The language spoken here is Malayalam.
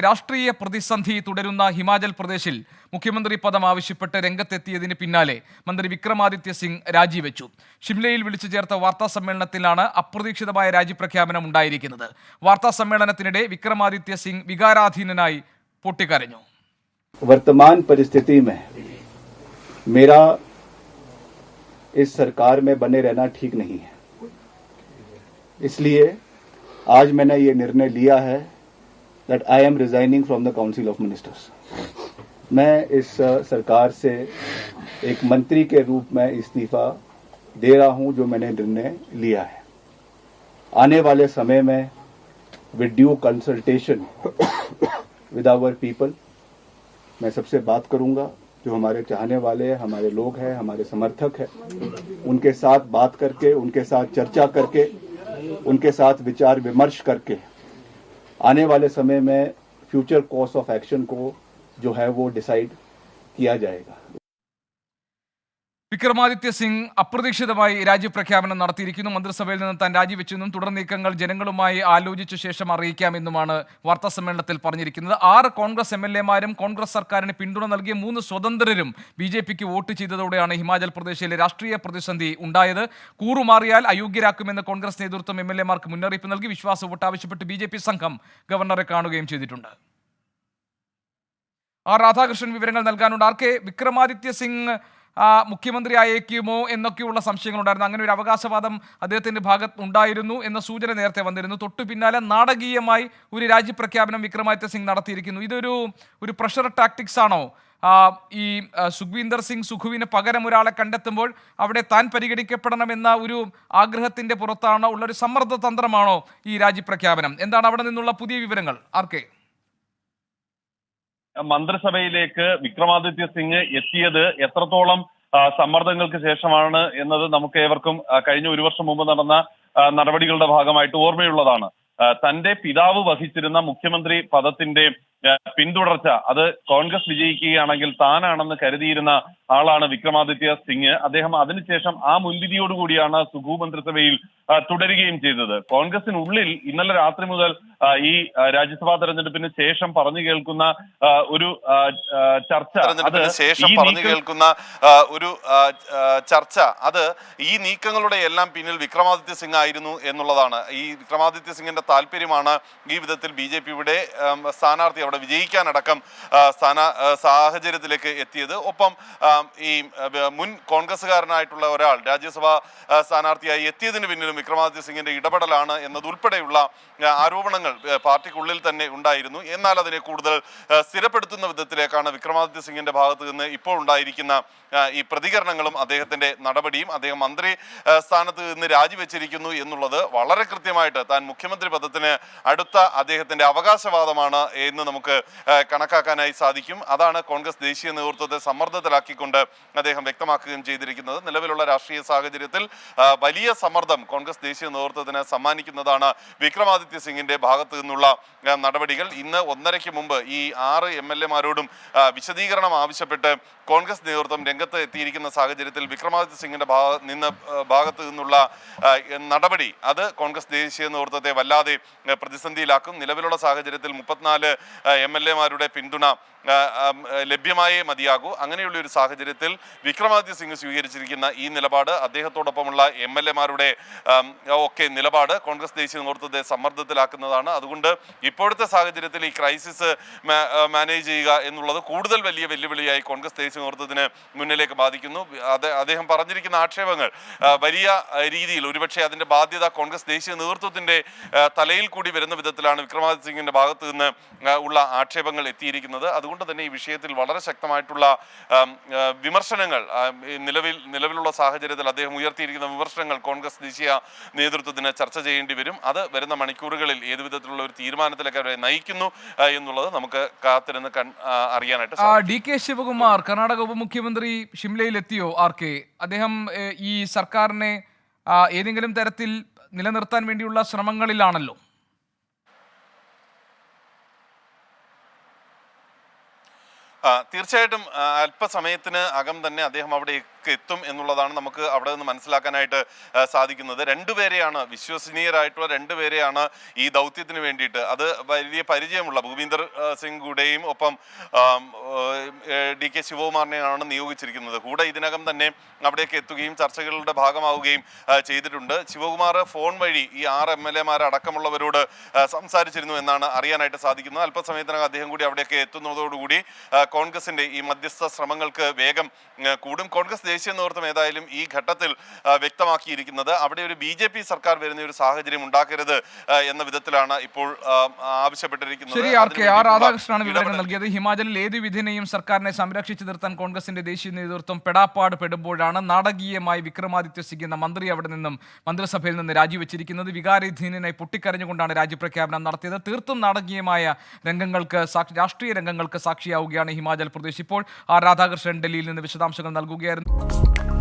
രാഷ്ട്രീയ പ്രതിസന്ധി തുടരുന്ന ഹിമാചൽ പ്രദേശിൽ മുഖ്യമന്ത്രി പദം ആവശ്യപ്പെട്ട് രംഗത്തെത്തിയതിന് പിന്നാലെ മന്ത്രി വിക്രമാദിത്യ സിംഗ് രാജിവെച്ചു. ഷിംലയിൽ വിളിച്ചു ചേർത്ത വാർത്താ സമ്മേളനത്തിലാണ് അപ്രതീക്ഷിതമായ രാജിപ്രഖ്യാപനം ഉണ്ടായിരിക്കുന്നത്. വാർത്താ സമ്മേളനത്തിനിടെ വിക്രമാദിത്യ സിംഗ് വികാരാധീനനായി പൊട്ടിക്കരഞ്ഞു. वर्तमान परिस्थिति में मेरा इस सरकार में बने रहना ठीक नहीं है, इसलिए आज मैंने ये निर्णय लिया है that I am resigning from the Council of Ministers. मैं इस सरकार से एक मंत्री के रूप में इस्तीफा दे रहा हूं जो मैंने निर्णय लिया है. आने वाले समय में with due consultation with our people मैं सबसे बात करूंगा. जो हमारे चाहने वाले हैं, हमारे लोग हैं, हमारे समर्थक हैं, उनके साथ बात करके, उनके साथ चर्चा करके, उनके साथ विचार विमर्श करके आने वाले समय में फ्यूचर कोर्स ऑफ एक्शन को जो है वो डिसाइड किया जाएगा. വിക്രമാദിത്യ സിംഗ് അപ്രതീക്ഷിതമായി രാജിപ്രഖ്യാപനം നടത്തിയിരിക്കുന്നു. മന്ത്രിസഭയിൽ നിന്ന് താൻ രാജിവെച്ചെന്നും തുടർ നീക്കങ്ങൾ ജനങ്ങളുമായി ആലോചിച്ച ശേഷം അറിയിക്കാമെന്നുമാണ് വാർത്താ സമ്മേളനത്തിൽ പറഞ്ഞിരിക്കുന്നത്. 6 കോൺഗ്രസ് MLA-മാരും കോൺഗ്രസ് സർക്കാരിന് പിന്തുണ നൽകിയ 3 സ്വതന്ത്രരും BJPക്ക് വോട്ട് ചെയ്തതോടെയാണ് ഹിമാചൽ പ്രദേശിലെ രാഷ്ട്രീയ പ്രതിസന്ധി ഉണ്ടായത്. കൂറുമാറിയാൽ അയോഗ്യരാക്കുമെന്ന് കോൺഗ്രസ് നേതൃത്വം MLA-മാർക്ക് മുന്നറിയിപ്പ് നൽകി. വിശ്വാസ വോട്ട് ആവശ്യപ്പെട്ട് BJP സംഘം ഗവർണറെ കാണുകയും ചെയ്തിട്ടുണ്ട്. രാധാകൃഷ്ണൻ വിവരങ്ങൾ നൽകാനുണ്ട്. വിക്രമാദിത്യ സിംഗ് മുഖ്യമന്ത്രി അയക്കുമോ എന്നൊക്കെയുള്ള സംശയങ്ങളുണ്ടായിരുന്നു. അങ്ങനെ ഒരു അവകാശവാദം അദ്ദേഹത്തിന്റെ ഭാഗത്ത് ഉണ്ടായിരുന്നു എന്ന സൂചന നേരത്തെ വന്നിരുന്നു. തൊട്ടു പിന്നാലെ നാടകീയമായി ഒരു രാജിപ്രഖ്യാപനം വിക്രമാദിത്യ സിംഗ് നടത്തിയിരിക്കുന്നു. ഇതൊരു പ്രഷർ ടാക്ടിക്സ് ആണോ? ഈ സുഖ്വീന്ദർ സിംഗ് സുഖുവിന് പകരം ഒരാളെ കണ്ടെത്തുമ്പോൾ അവിടെ താൻ പരിഗണിക്കപ്പെടണമെന്ന ഒരു ആഗ്രഹത്തിന്റെ പുറത്താണ് ഉള്ളൊരു സമ്മർദ്ദ തന്ത്രമാണോ ഈ രാജിപ്രഖ്യാപനം? എന്താണ് അവിടെ നിന്നുള്ള പുതിയ വിവരങ്ങൾ? മന്ത്രിസഭയിലേക്ക് വിക്രമാദിത്യ സിംഗ് എത്തിയത് എത്രത്തോളം സമ്മർദ്ദങ്ങൾക്ക് ശേഷമാണ് എന്നത് നമുക്ക് ഏവർക്കും കഴിഞ്ഞ 1 വർഷം മുമ്പ് നടന്ന നടപടികളുടെ ഭാഗമായിട്ട് ഓർമ്മയുള്ളതാണ്. തന്റെ പിതാവ് വഹിച്ചിരുന്ന മുഖ്യമന്ത്രി പദത്തിന്റെ പിന്തുടർച്ച അത് കോൺഗ്രസ് വിജയിക്കുകയാണെങ്കിൽ താനാണെന്ന് കരുതിയിരുന്ന ആളാണ് വിക്രമാദിത്യ സിംഗ്. അദ്ദേഹം അതിനുശേഷം ആ മുൻവിധിയോടുകൂടിയാണ് സുഖു മന്ത്രിസഭയിൽ തുടരുകയും ചെയ്തത്. കോൺഗ്രസിനുള്ളിൽ ഇന്നലെ രാത്രി മുതൽ ഈ രാജ്യസഭാ തെരഞ്ഞെടുപ്പിന് ശേഷം പറഞ്ഞു കേൾക്കുന്ന ഒരു ചർച്ച അത് ഈ നീക്കങ്ങളുടെ എല്ലാം പിന്നിൽ വിക്രമാദിത്യ സിംഗ് ആയിരുന്നു എന്നുള്ളതാണ്. ഈ വിക്രമാദിത്യ സിംഗിന്റെ താല്പര്യമാണ് ഈ വിധത്തിൽ BJPയുടെ സ്ഥാനാർത്ഥി അവിടെ വിജയിക്കാനടക്കം സാഹചര്യത്തിലേക്ക് എത്തിയത്. ഒപ്പം ഈ മുൻ കോൺഗ്രസ്സുകാരനായിട്ടുള്ള ഒരാൾ രാജ്യസഭാ സ്ഥാനാർത്ഥിയായി എത്തിയതിന് പിന്നിലും വിക്രമാദിത്യ സിംഗിന്റെ ഇടപെടലാണ് എന്നതുൾപ്പെടെയുള്ള ആരോപണങ്ങൾ പാർട്ടിക്കുള്ളിൽ തന്നെ ഉണ്ടായിരുന്നു. എന്നാൽ അതിനെ കൂടുതൽ സ്ഥിരപ്പെടുത്തുന്ന വിധത്തിലേക്കാണ് വിക്രമാദിത്യ സിംഗിന്റെ ഭാഗത്ത് നിന്ന് ഇപ്പോൾ ഉണ്ടായിരിക്കുന്ന ഈ പ്രതികരണങ്ങളും അദ്ദേഹത്തിന്റെ നടപടിയും. അദ്ദേഹം മന്ത്രി സ്ഥാനത്ത് നിന്ന് രാജിവെച്ചിരിക്കുന്നു എന്നുള്ളത് വളരെ കൃത്യമായിട്ട് താൻ മുഖ്യമന്ത്രി പദത്തിന് അടുത്ത അദ്ദേഹത്തിന്റെ അവകാശവാദമാണ് എന്ന് നമുക്ക് കണക്കാക്കാനായി സാധിക്കും. അതാണ് കോൺഗ്രസ് ദേശീയ നേതൃത്വത്തെ സമ്മർദ്ദത്തിലാക്കിക്കൊണ്ട് അദ്ദേഹം വ്യക്തമാക്കുകയും ചെയ്തിരിക്കുന്നത്. നിലവിലുള്ള രാഷ്ട്രീയ സാഹചര്യത്തിൽ വലിയ സമ്മർദ്ദം കോൺഗ്രസ് ദേശീയ നേതൃത്വത്തിന് സമ്മാനിക്കുന്നതാണ് വിക്രമാദിത്യ സിംഗിന്റെ ഭാഗത്ത് നിന്നുള്ള നടപടികൾ. ഇന്ന് 1:30 മുമ്പ് ഈ 6 MLA-മാരോടും വിശദീകരണം ആവശ്യപ്പെട്ട് കോൺഗ്രസ് നേതൃത്വം രംഗത്ത് എത്തിയിരിക്കുന്ന സാഹചര്യത്തിൽ വിക്രമാദിത്യ സിംഗിന്റെ ഭാഗത്ത് നിന്നുള്ള നടപടി അത് കോൺഗ്രസ് ദേശീയ നേതൃത്വത്തെ വല്ലാതെ പ്രതിസന്ധിയിലാക്കും. നിലവിലുള്ള സാഹചര്യത്തിൽ 34 MLA-മാരുടെ പിന്തുണ ലഭ്യമായേ മതിയാകൂ. അങ്ങനെയുള്ള ഒരു സാഹചര്യത്തിൽ വിക്രമാദിത്യ സിംഗ് സ്വീകരിച്ചിരിക്കുന്ന ഈ നിലപാട് അദ്ദേഹത്തോടൊപ്പമുള്ള MLA-മാരുടെ ഒക്കെ നിലപാട് കോൺഗ്രസ് ദേശീയ നേതൃത്വത്തെ സമ്മർദ്ദത്തിലാക്കുന്നതാണ്. അതുകൊണ്ട് ഇപ്പോഴത്തെ സാഹചര്യത്തിൽ ഈ ക്രൈസിസ് മാനേജ് ചെയ്യുക എന്നുള്ളത് കൂടുതൽ വലിയ വെല്ലുവിളിയായി കോൺഗ്രസ് ദേശീയ നേതൃത്വത്തിന് മുന്നിലേക്ക് ബാധിക്കുന്നു. അദ്ദേഹം പറഞ്ഞിരിക്കുന്ന ആക്ഷേപങ്ങൾ വലിയ രീതിയിൽ ഒരുപക്ഷെ അതിന്റെ ബാധ്യത കോൺഗ്രസ് ദേശീയ നേതൃത്വത്തിന്റെ തലയിൽ കൂടി വരുന്ന വിധത്തിലാണ് വിക്രമാദിത്യ സിംഗിന്റെ ഭാഗത്ത് നിന്ന് ഉള്ള ആക്ഷേപങ്ങൾ എത്തിയിരിക്കുന്നത്. അതുകൊണ്ട് തന്നെ ഈ വിഷയത്തിൽ വളരെ ശക്തമായിട്ടുള്ള വിമർശനങ്ങൾ നിലവിലുള്ള സാഹചര്യത്തിൽ അദ്ദേഹം ഉയർത്തിയിരിക്കുന്ന വിമർശനങ്ങൾ കോൺഗ്രസ് ദേശീയ നേതൃത്വത്തിന് ചർച്ച ചെയ്യേണ്ടി വരും. അത് വരുന്ന മണിക്കൂറുകളിൽ ഏതു വിധത്തിലുള്ള ഒരു തീരുമാനത്തിലേക്ക് അവരെ നയിക്കുന്നു എന്നുള്ളത് നമുക്ക് കാത്തിരുന്ന് അറിയാനായിട്ട് സാധിക്കും. DK ശിവകുമാർ കർണാടക ഉപമുഖ്യമന്ത്രി ഷിംലയിൽ എത്തിയോ? അദ്ദേഹം ഈ സർക്കാരിനെ ഏതെങ്കിലും തരത്തിൽ നിലനിർത്താൻ വേണ്ടിയുള്ള ശ്രമങ്ങളിലാണല്ലോ. തീർച്ചയായിട്ടും അല്പസമയത്തിന് അകം തന്നെ അദ്ദേഹം അവിടെ നടപടികളിലേക്ക് എത്തും എന്നുള്ളതാണ് നമുക്ക് അവിടെ നിന്ന് മനസ്സിലാക്കാനായിട്ട് സാധിക്കുന്നത്. രണ്ടുപേരെയാണ്, വിശ്വസനീയരായിട്ടുള്ള രണ്ടുപേരെയാണ് ഈ ദൗത്യത്തിന് വേണ്ടിയിട്ട്, അത് വലിയ പരിചയമുള്ള ഭൂപീന്ദർ സിംഗ് ഹൂഡയും ഒപ്പം DK ശിവകുമാറിനെയാണ് നിയോഗിച്ചിരിക്കുന്നത്. ഹൂഡ ഇതിനകം തന്നെ അവിടേക്ക് എത്തുകയും ചർച്ചകളുടെ ഭാഗമാവുകയും ചെയ്തിട്ടുണ്ട്. ശിവകുമാർ ഫോൺ വഴി ഈ 6 MLA അടക്കമുള്ളവരോട് സംസാരിച്ചിരുന്നു എന്നാണ് അറിയാനായിട്ട് സാധിക്കുന്നത്. അല്പസമയത്തിനകം അദ്ദേഹം കൂടി അവിടേക്ക് എത്തുന്നതോടുകൂടി കോൺഗ്രസിന്റെ ഈ മധ്യസ്ഥ ശ്രമങ്ങൾക്ക് വേഗം കൂടും. കോൺഗ്രസ് ദേശീയ നേതൃത്വം ഏതായാലും ഈ ഘട്ടത്തിൽ വ്യക്തമാക്കിയിരിക്കുന്നത് അവിടെ ഒരു BJP സർക്കാർ വരുന്ന ഒരു സാഹചര്യം ഉണ്ടാക്കരുത് എന്ന വിധത്തിലാണ് ഇപ്പോൾ ആവശ്യപ്പെട്ടിരിക്കുന്നത്. ശരി, രാധാകൃഷ്ണനാണ് വിവരങ്ങൾ നൽകിയത്. ഹിമാചലിൽ ഏത് വിധിനെയും സർക്കാരിനെ സംരക്ഷിച്ചു നിർത്താൻ കോൺഗ്രസിന്റെ ദേശീയ നേതൃത്വം പെടാപ്പാട് പെടുമ്പോഴാണ് നാടകീയമായി വിക്രമാദിത്യ സിംഗ് എന്ന മന്ത്രി അവിടെ നിന്നും മന്ത്രിസഭയിൽ നിന്ന് രാജിവെച്ചിരിക്കുന്നത്. വികാരധീനനായി പൊട്ടിക്കരഞ്ഞുകൊണ്ടാണ് രാജ്യപ്രഖ്യാപനം നടത്തിയത്. തീർത്തും നാടകീയമായ രംഗങ്ങൾക്ക്, രാഷ്ട്രീയ രംഗങ്ങൾക്ക് സാക്ഷിയാവുകയാണ് ഹിമാചൽ പ്രദേശ്. ഇപ്പോൾ രാധാകൃഷ്ണൻ ഡൽഹിയിൽ നിന്ന് വിശദാംശങ്ങൾ നൽകുകയായിരുന്നു.